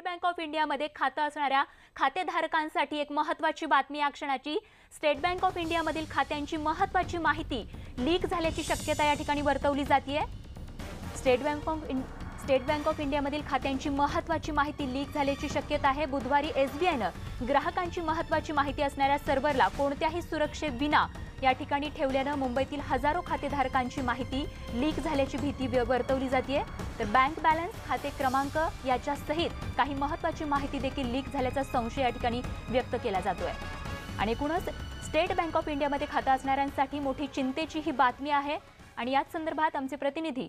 Bank of इंडियामध्ये खातं असणाऱ्या खातेधारकांसाठी एक महत्त्वाची बातमी या क्षणाची। स्टेट बँक ऑफ इंडियामधील खात्यांची महत्त्वाची माहिती लीक झाल्याची शक्यता या ठिकाणी वर्तवली जाते। स्टेट बँक ऑफ इंडियामधील खात्यांची महत्त्वाची माहिती लीक झाल्याची शक्यता आहे। बुधवारी एसबीआयनं ग्राहकांची महत्त्वाची माहिती असणाऱ्या सर्व्हरला कोणत्याही सुरक्षेविना या ठिकाणी ठेवल्यानं मुंबईतील हजारो खातेधारकांची माहिती लीक झाल्याची भीती वर्तवली जाते। तर बँक बॅलन्स, खाते क्रमांक याच्या सहित काही महत्त्वाची माहिती देखील लीक झाल्याचा संशय या ठिकाणी व्यक्त केला जातोय। आणि एकूणच स्टेट बँक ऑफ इंडियामध्ये खातं असणाऱ्यांसाठी मोठी चिंतेची ही बातमी आहे। आणि याच संदर्भात आमचे प्रतिनिधी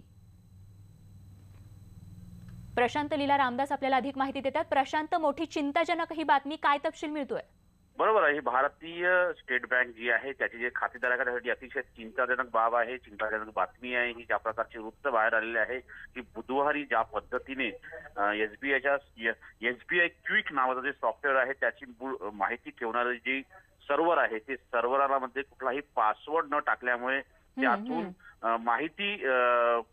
प्रशांत लीला रामदास आपल्याला अधिक माहिती देतात। प्रशांत, मोठी चिंताजनक ही बातमी, काय तपशील मिळतोय? बरोबर आहे, भारतीय स्टेट बँक जी आहे त्याची जे खातेधारकांसाठी अतिशय चिंताजनक बाब आहे, चिंताजनक बातमी आहे ही। ज्या प्रकारचे वृत्त बाहेर आलेले आहे की बुधवारी ज्या पद्धतीने एसबीआय क्विक नावाचं जे सॉफ्टवेअर आहे त्याची माहिती ठेवणारे जे सर्व्हर आहे ते सर्व्हरामध्ये कुठलाही पासवर्ड न टाकल्यामुळे त्यातून माहिती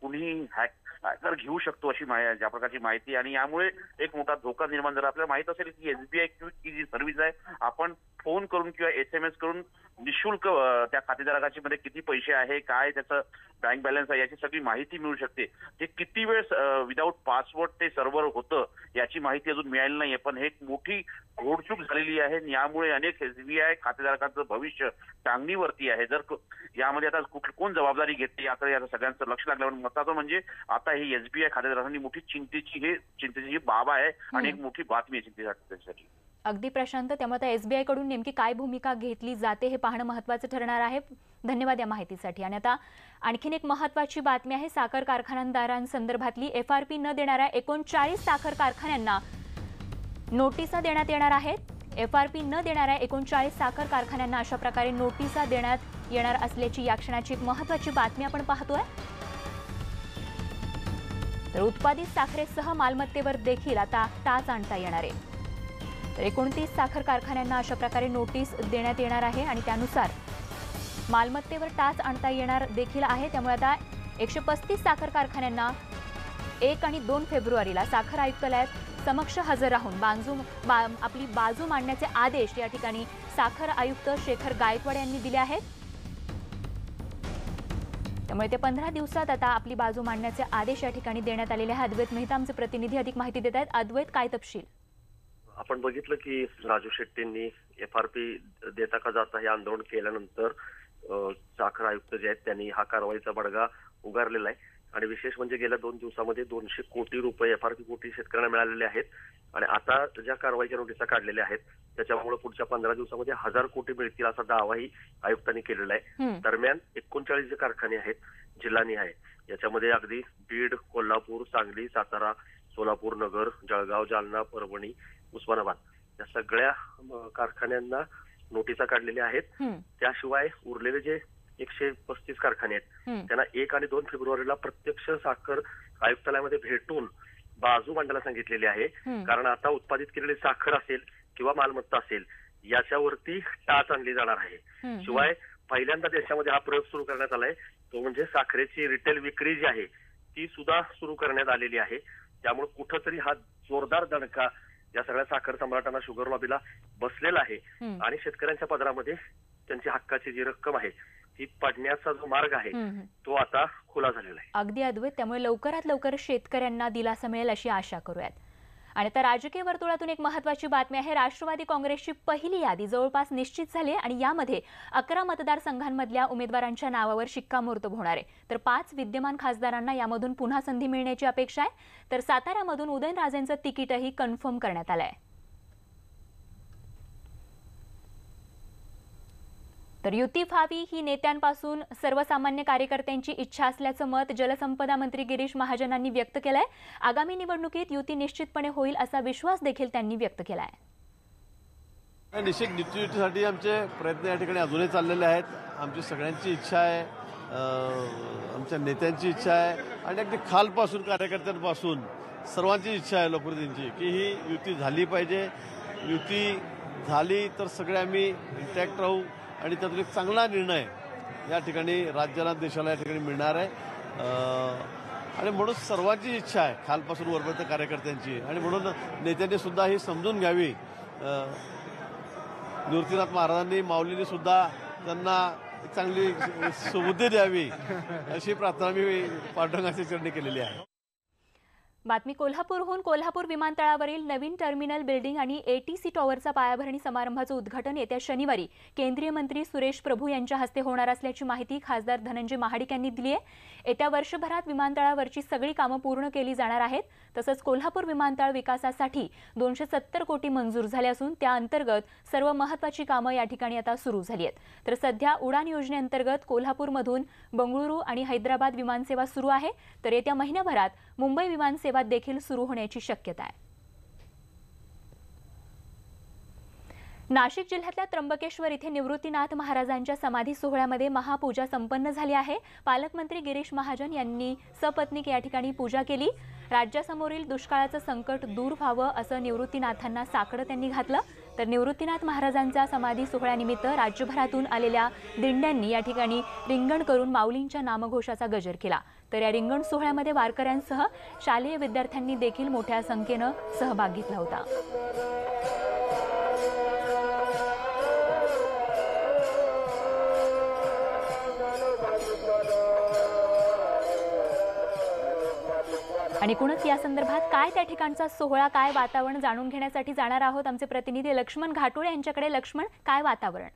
कुणीही हॅकर घेऊ शकतो अशी ज्या प्रकारची माहिती। आणि यामुळे एक मोठा धोका निर्माण झाला। आपल्याला माहित असेल की एसबीआय क्विक ही जी सर्व्हिस आहे, आपण फोन करून किंवा SMS करून निशुल्क त्या खातेधारकाची मध्ये किती पैसे आहे, काय त्याचं बँक बॅलन्स आहे याची सगळी माहिती मिळू शकते। ते किती वेळ विदाऊट पासवर्ड ते सर्व्हर होतं याची माहिती अजून मिळाली नाहीये, पण हे एक मोठी घोडचूक झालेली आहे। यामुळे अनेक एसबीआय खातेधारकांचं भविष्य टांगणीवरती आहे। जर यामध्ये आता कोण जबाबदारी घेते याकडे आता सगळ्यांचं लक्ष लागलं। महत्त्वाचं म्हणजे आता ही एसबीआय खातेदारांनी मोठी चिंतेची बाब आहे आणि एक मोठी बातमी आहे चिंतेसाठी। अगदी प्रशांत, त्यामुळे आता एसबीआय कडून नेमकी काय भूमिका घेतली जाते हे पाहणं महत्त्वाचं ठरणार आहे। धन्यवाद या माहितीसाठी। आणि आता आणखीन एक महत्त्वाची बातमी आहे साखर कारखानदारांसंदर्भातली। एफआरपी न देणाऱ्या 39 साखर कारखान्यांना नोटिसा देण्यात येणार आहेत। एफआरपी न देणाऱ्या 39 साखर कारखान्यांना अशा प्रकारे नोटिसा देण्यात येणार असल्याची या क्षणाची एक महत्त्वाची बातमी आपण पाहतोय। तर उत्पादित साखरेसह मालमत्तेवर देखील आता टाच आणता येणार आहे। तर 29 साखर कारखान्यांना अशा प्रकारे नोटीस देण्यात येणार आहे आणि त्यानुसार मालमत्तेवर टाच आणता येणार देखील आहे। त्यामुळे आता 135 साखर कारखान्यांना 1 आणि 2 फेब्रुवारीला साखर आयुक्तालयात समक्ष हजर राहून आपली बाजू मांडण्याचे आदेश या ठिकाणी साखर आयुक्त शेखर गायकवाड यांनी दिले आहेत। त्यामुळे ते 15 दिवसात आता आपली बाजू मांडण्याचे आदेश या ठिकाणी देण्यात आलेले आहेत। अद्वैत मेहता आमचे प्रतिनिधी अधिक माहिती देत आहेत। अद्वैत, काय तपशील? आपण बघितलं की राजू शेट्टींनी एफआरपी देता का जाता हे आंदोलन केल्यानंतर साखर आयुक्त जे आहेत त्यांनी हा कारवाईचा बडगा उगारलेला आहे। आणि विशेष म्हणजे गेल्या 2 दिवसामध्ये 200 कोटी रुपये एफआरपी कोटी शेतकऱ्यांना मिळालेले आहेत। आणि आता ज्या कारवाईच्या नोटिसा काढलेल्या आहेत त्याच्यामुळे पुढच्या 15 दिवसामध्ये 1000 कोटी मिळतील असा दावाही आयुक्तांनी केलेला आहे। दरम्यान 39 जे कारखाने आहेत जिल्हानिहाय, याच्यामध्ये अगदी बीड, कोल्हापूर, सांगली, सातारा, सोलापूर, नगर, जळगाव, जालना, परभणी, उस्मानाबाद या सगळ्या कारखान्यांना नोटिसा काढलेल्या आहेत। त्याशिवाय उरलेले जे 135 कारखाने आहेत त्यांना 1 आणि 2 फेब्रुवारीला प्रत्यक्ष साखर आयुक्तालयामध्ये भेटून बाजू मांडायला सांगितलेली आहे। कारण आता उत्पादित केलेली साखर असेल किंवा मालमत्ता असेल याच्यावरती टाच आणली जाणार आहे। शिवाय पहिल्यांदा देशामध्ये हा प्रयोग सुरू करण्यात आलाय, तो म्हणजे साखरेची रिटेल विक्री जी आहे ती सुद्धा सुरू करण्यात आलेली आहे। त्यामुळे कुठंतरी हा जोरदार दणका या सगळ्या साखर सम्राटांना, शुगर लॉबीला बसलेला आहे आणि शेतकऱ्यांच्या पदरामध्ये त्यांची हक्काची जी रक्कम आहे ती पडण्याचा जो मार्ग आहे तो आता खुला झालेला आहे। अगदी अद्वैत, त्यामुळे लवकरात लवकर शेतकऱ्यांना दिलासा मिळेल अशी आशा करूयात। आणि आता राजकीय वर्तुळातून एक महत्त्वाची बातमी आहे। राष्ट्रवादी काँग्रेसची पहिली यादी जवळपास निश्चित झाली आहे आणि यामध्ये 11 मतदारसंघांमधल्या उमेदवारांच्या नावावर शिक्कामोर्तब होणार आहे। तर 5 विद्यमान खासदारांना यामधून पुन्हा संधी मिळण्याची अपेक्षा आहे। तर साताऱ्यामधून उदयनराजेंचं तिकीटही कन्फर्म करण्यात आलंय। तर युती व्हावी ही नेत्यांपासून सर्वसामान्य कार्यकर्त्यांची इच्छा असल्याचं मत जलसंपदा मंत्री गिरीश महाजनांनी व्यक्त केलंय। आगामी निवडणुकीत युती निश्चितपणे होईल असा विश्वास देखील त्यांनी व्यक्त केलाय। निश्चित युतीसाठी आमचे प्रयत्न या ठिकाणी अजूनही चाललेले आहेत। आमची सगळ्यांची इच्छा आहे, आमच्या नेत्यांची इच्छा आहे आणि अगदी खालपासून कार्यकर्त्यांपासून सर्वांची इच्छा आहे लोकप्रतिनिधींची की ही युती झाली पाहिजे। युती झाली तर सगळे आम्ही इंटॅक्ट राहू आणि त्यातून एक चांगला निर्णय या ठिकाणी राज्याला, देशाला या ठिकाणी मिळणार आहे। आणि म्हणून सर्वांची इच्छा आहे खालपासून वरपर्यंत कार्यकर्त्यांची, आणि म्हणून नेत्यांनी सुद्धा ही समजून घ्यावी. निवृत्तीनाथ महाराजांनी माऊलींनी सुद्धा त्यांना एक चांगली सुबुद्धी द्यावी अशी प्रार्थना मी पांडुरंगाच्या चरणी केलेली आहे. बातमी कोल्हापूरहून. कोल्हापूर विमानतळावरील नवीन टर्मिनल बिल्डिंग आणि ATC टॉवरचा पायाभरणी समारंभाचं उद्घाटन येत्या शनिवारी केंद्रीय मंत्री सुरेश प्रभू यांच्या हस्ते होणार असल्याची माहिती खासदार धनंजय महाडिक यांनी दिली आहे. येत्या वर्षभरात विमानतळावरची सगळी कामं पूर्ण केली जाणार आहेत. तसंच कोल्हापूर विमानतळ विकासासाठी 270 कोटी मंजूर झाले असून त्या अंतर्गत सर्व महत्त्वाची कामं या ठिकाणी आता सुरू झाली आहेत. तर सध्या उडान योजनेअंतर्गत कोल्हापूरमधून बंगळुरू आणि हैदराबाद विमानसेवा सुरू आहे, तर येत्या महिन्याभरात मुंबई विमानसेवा देखील सुरू होण्याची शक्यता आहे. नाशिक जिल्ह्यातल्या त्र्यंबकेश्वर इथे निवृत्तीनाथ महाराजांच्या समाधी सोहळ्यामध्ये महापूजा संपन्न झाली आहे. पालकमंत्री गिरीश महाजन यांनी सपत्नीक या ठिकाणी पूजा केली. राज्यासमोरील दुष्काळाचं संकट दूर व्हावं असं निवृत्तीनाथांना साकडं त्यांनी घातलं. तर निवृत्तीनाथ महाराजांच्या समाधी सोहळ्यानिमित्त राज्यभरातून आलेल्या दिंड्यांनी या ठिकाणी रिंगण करून माऊलींच्या नामघोषाचा गजर केला. तर या रिंगण सोहळ्यामध्ये वारकऱ्यांसह शालेय विद्यार्थ्यांनी देखील मोठ्या संख्येनं सहभाग घेतला होता. आणि एकूणच या संदर्भात काय त्या ठिकाणचा सोहळा, काय वातावरण जाणून घेण्यासाठी जाणार आहोत आमचे प्रतिनिधी लक्ष्मण घाटोळे यांच्याकडे. लक्ष्मण, काय वातावरण?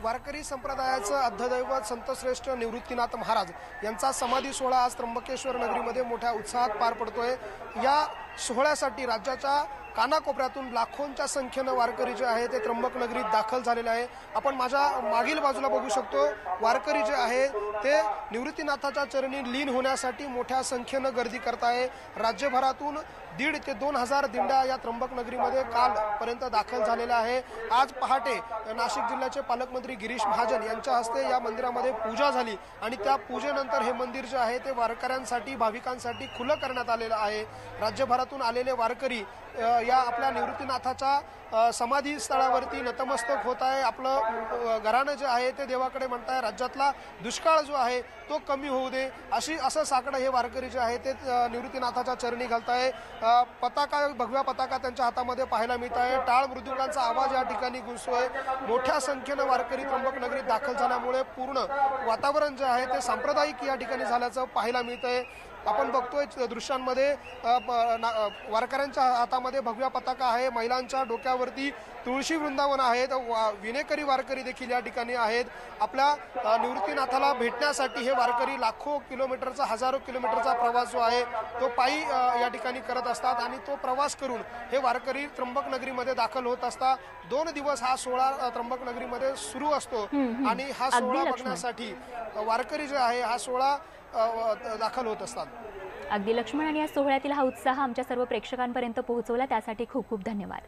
वारकरी संप्रदायाचं आद्यदैवत संतश्रेष्ठ निवृत्तीनाथ महाराज यांचा समाधी सोहळा आज त्र्यंबकेश्वर नगरीमध्ये मोठ्या उत्साहात पार पडतोय. या सोहळ्यासाठी राज्याच्या कानाकोपऱ्यातून लाखोंच्या संख्येनं वारकरी जे आहे ते त्र्यंबक नगरीत दाखल झालेले आहे. आपण माझ्या मागील बाजूला बघू शकतो, वारकरी जे आहे ते निवृत्तीनाथाच्या चरणी लीन होण्यासाठी मोठ्या संख्येनं गर्दी करत आहे. राज्यभरातून 1,500 ते 2,000 दिंड्या या त्र्यंबक नगरीमध्ये कालपर्यंत दाखल झालेल्या आहे. आज पहाटे नाशिक जिल्ह्याचे पालकमंत्री गिरीश महाजन यांच्या हस्ते या मंदिरामध्ये पूजा झाली आणि त्या पूजेनंतर हे मंदिर जे आहे ते वारकऱ्यांसाठी, भाविकांसाठी खुलं करण्यात आलेलं आहे. राज्यभरातून आलेले वारकरी या आपल्या निवृत्तीनाथाच्या समाधी स्थळावरती नतमस्तक होत आहे. आपलं घराणं जे आहे ते देवाकडे म्हणताय. राज्यातला दुष्काळ जो आहे तो कमी होऊ दे असं साकडं हे वारकरी जे आहे ते निवृत्तीनाथाच्या चरणी घालताय. पताका, भगव्या पताका त्यांच्या हातामध्ये पाहायला मिळत आहे. टाळ मृदुंगांचा आवाज या ठिकाणी घुसतोय. मोठ्या संख्येनं वारकरी त्र्यंबक नगरीत दाखल झाल्यामुळे पूर्ण वातावरण जे आहे ते सांप्रदायिक या ठिकाणी झाल्याचं पाहायला मिळतंय. आपण बघतोय दृश्यांमध्ये वारकऱ्यांच्या हातामध्ये भगव्या पताका आहे. महिलांच्या डोक्यावरती तुळशी वृंदावन आहेत. विनेकरी वारकरी देखील या ठिकाणी आहेत. आपल्या निवृत्तीनाथाला भेटण्यासाठी हे वारकरी लाखो किलोमीटरचा, हजारो किलोमीटरचा प्रवास जो आहे तो पायी या ठिकाणी करत असतात आणि तो प्रवास करून हे वारकरी त्र्यंबक नगरीमध्ये दाखल होत असतात. 2 दिवस हा सोहळा त्र्यंबक नगरीमध्ये सुरू असतो आणि हा सोहळा बघण्यासाठी वारकरी जे आहे हा सोहळा दाखल होत असतात. अगदी लक्ष्मण, आणि या सोहळ्यातील हा उत्साह आमच्या सर्व प्रेक्षकांपर्यंत पोहोचवला त्यासाठी खूप खूप धन्यवाद.